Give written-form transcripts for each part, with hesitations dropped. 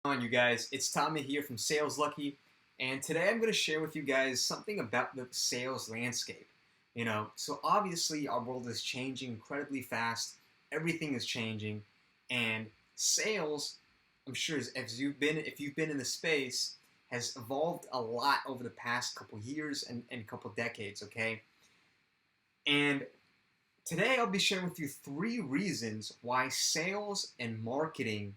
On you guys, it's Tommy here from Saleslucky, and today I'm going to share with you guys something about the sales landscape. So obviously our world is changing incredibly fast. Everything is changing, and sales, I'm sure if you've been in the space, has evolved a lot over the past couple years and couple decades. Okay, and today I'll be sharing with you 3 reasons why sales and marketing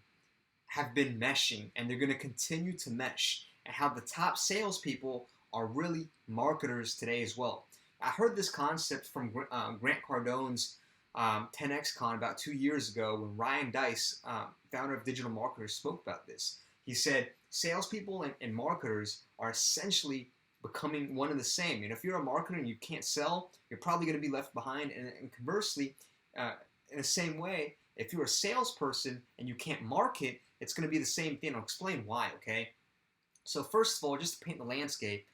have been meshing, and they're going to continue to mesh, and how the top salespeople are really marketers today as well. I heard this concept from Grant Cardone's 10X Con about 2 years ago when Ryan Deiss, founder of Digital Marketers, spoke about this. He said salespeople and marketers are essentially becoming one and the same. If you're a marketer and you can't sell, you're probably going to be left behind. And conversely, in the same way, if you're a salesperson and you can't market, it's going to be the same thing. I'll explain why, okay? So first of all, just to paint the landscape,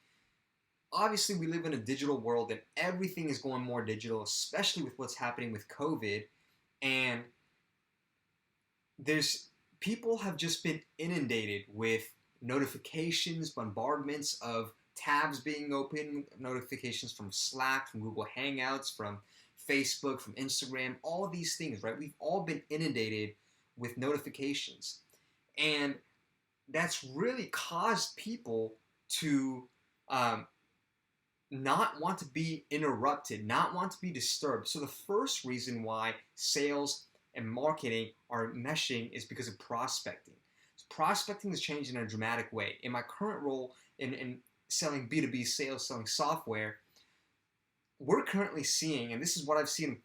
obviously we live in a digital world and everything is going more digital, especially with what's happening with COVID. And people have just been inundated with notifications, bombardments of tabs being open, notifications from Slack, from Google Hangouts, from Facebook, from Instagram, all of these things, right? We've all been inundated with notifications. And that's really caused people to not want to be interrupted, not want to be disturbed. So the first reason why sales and marketing are meshing is because of prospecting. So prospecting has changed in a dramatic way. In my current role in selling B2B sales, selling software, we're currently seeing, and this is what I've seen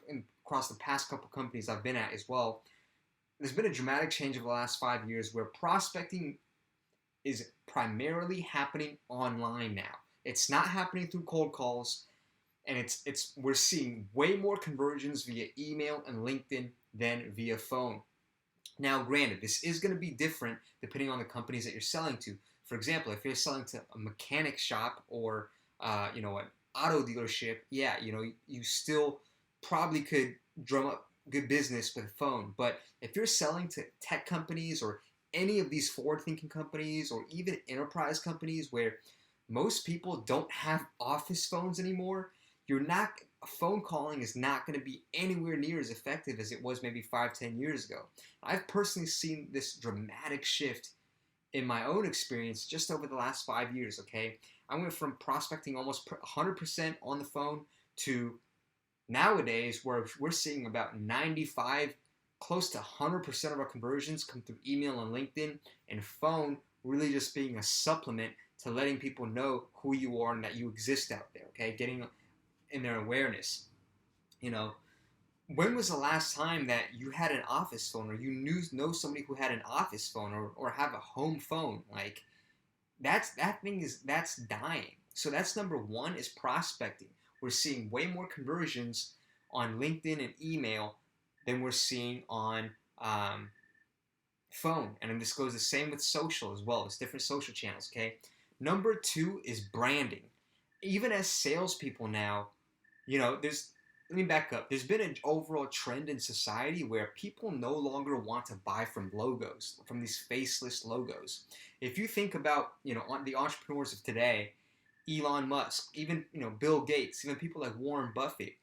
across the past couple companies I've been at as well, there's been a dramatic change over the last 5 years where prospecting is primarily happening online now. It's not happening through cold calls, and we're seeing way more conversions via email and LinkedIn than via phone. Now, granted, this is going to be different depending on the companies that you're selling to. For example, if you're selling to a mechanic shop or an auto dealership, you still probably could drum up good business with a phone. But if you're selling to tech companies or any of these forward-thinking companies or even enterprise companies where most people don't have office phones anymore, phone calling is not going to be anywhere near as effective as it was maybe 5-10 years ago. I've personally seen this dramatic shift in my own experience just over the last 5 years, okay? I went from prospecting almost 100% on the phone to nowadays where we're seeing about 95, close to 100% of our conversions come through email and LinkedIn, and phone really just being a supplement to letting people know who you are and that you exist out there, okay? Getting in their awareness. When was the last time that you had an office phone or you know somebody who had an office phone or have a home phone? Like, that's dying. So that's number one, is prospecting. We're seeing way more conversions on LinkedIn and email than we're seeing on phone. And this goes the same with social as well. It's different social channels, okay? Number two is branding. Even as salespeople now, let me back up. There's been an overall trend in society where people no longer want to buy from logos, from these faceless logos. If you think about, on the entrepreneurs of today, Elon Musk, even, Bill Gates, even people like Warren Buffett,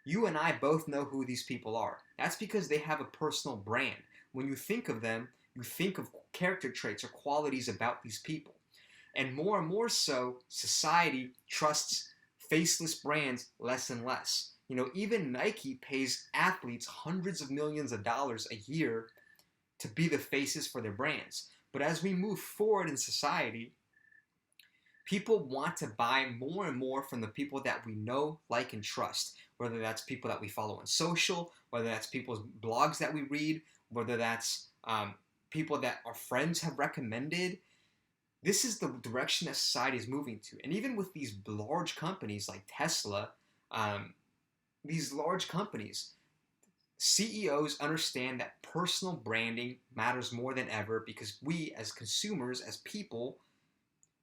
you and I both know who these people are. That's because they have a personal brand. When you think of them, you think of character traits or qualities about these people. And more so, society trusts faceless brands less and less. Even Nike pays athletes hundreds of millions of dollars a year to be the faces for their brands. But as we move forward in society, people want to buy more and more from the people that we know, like, and trust. Whether that's people that we follow on social, whether that's people's blogs that we read, whether that's people that our friends have recommended. This is the direction that society is moving to. And even with these large companies like Tesla, these large companies, CEOs understand that personal branding matters more than ever because we as consumers, as people,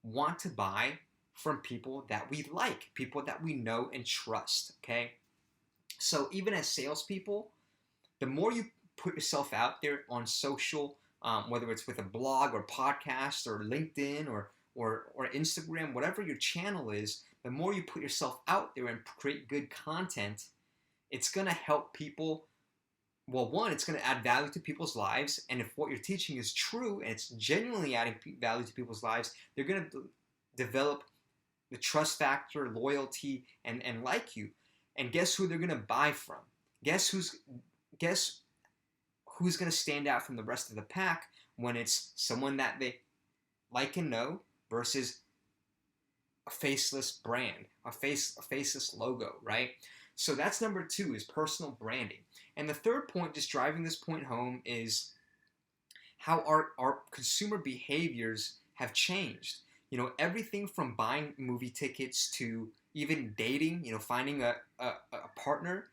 want to buy from people that we like, people that we know and trust, okay? So even as salespeople, the more you put yourself out there on social, whether it's with a blog or podcast or LinkedIn or Instagram, whatever your channel is, the more you put yourself out there and create good content, it's going to help people. Well, one, it's going to add value to people's lives. And if what you're teaching is true and it's genuinely adding value to people's lives, they're going to develop the trust factor, loyalty, and like you. And guess who they're going to buy from? Guess who's going to stand out from the rest of the pack when it's someone that they like and know versus a faceless brand, a faceless logo, right? So that's number 2, is personal branding. And the third point, just driving this point home, is how our consumer behaviors have changed. Everything from buying movie tickets to even dating, finding a partner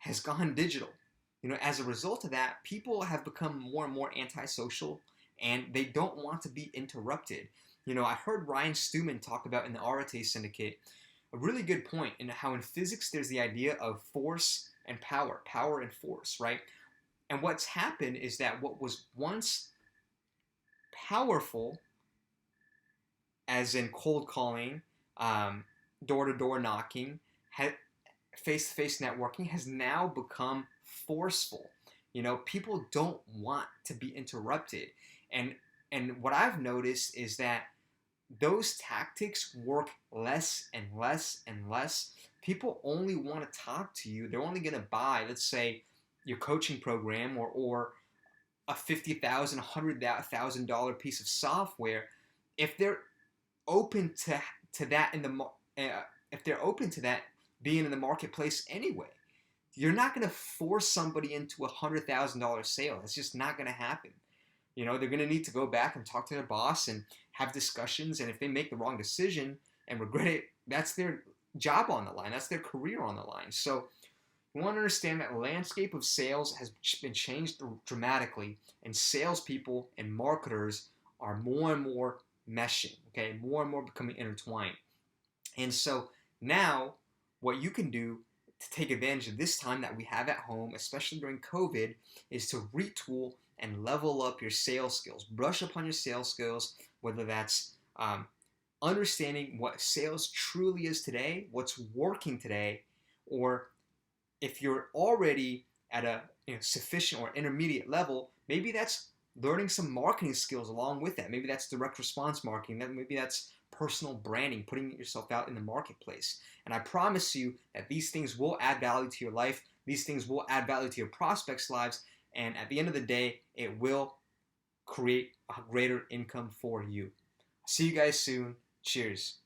has gone digital. As a result of that, people have become more and more antisocial, and they don't want to be interrupted. I heard Ryan Stewman talk about in the Arate Syndicate a really good point in how in physics there's the idea of force and power and force, right? And what's happened is that what was once powerful, as in cold calling, door-to-door knocking, face-to-face networking, has now become forceful. People don't want to be interrupted. And what I've noticed is that those tactics work less and less and less. People only want to talk to you. They're only going to buy, let's say, your coaching program or a $50,000, $100,000 piece of software if they're open to that if they're open to that being in the marketplace anyway. You're not going to force somebody into a $100,000 sale. It's just not going to happen. They're going to need to go back and talk to their boss and have discussions. And if they make the wrong decision and regret it, that's their job on the line. That's their career on the line. So you want to understand that the landscape of sales has been changed dramatically, and salespeople and marketers are more and more meshing, okay? More and more becoming intertwined. And so now what you can do to take advantage of this time that we have at home, especially during COVID, is to retool and level up your sales skills. Brush up on your sales skills, whether that's understanding what sales truly is today, what's working today, or if you're already at a sufficient or intermediate level, maybe that's learning some marketing skills along with that. Maybe that's direct response marketing. Maybe that's personal branding, putting yourself out in the marketplace. And I promise you that these things will add value to your life. These things will add value to your prospects' lives. And at the end of the day, it will create a greater income for you. See you guys soon. Cheers.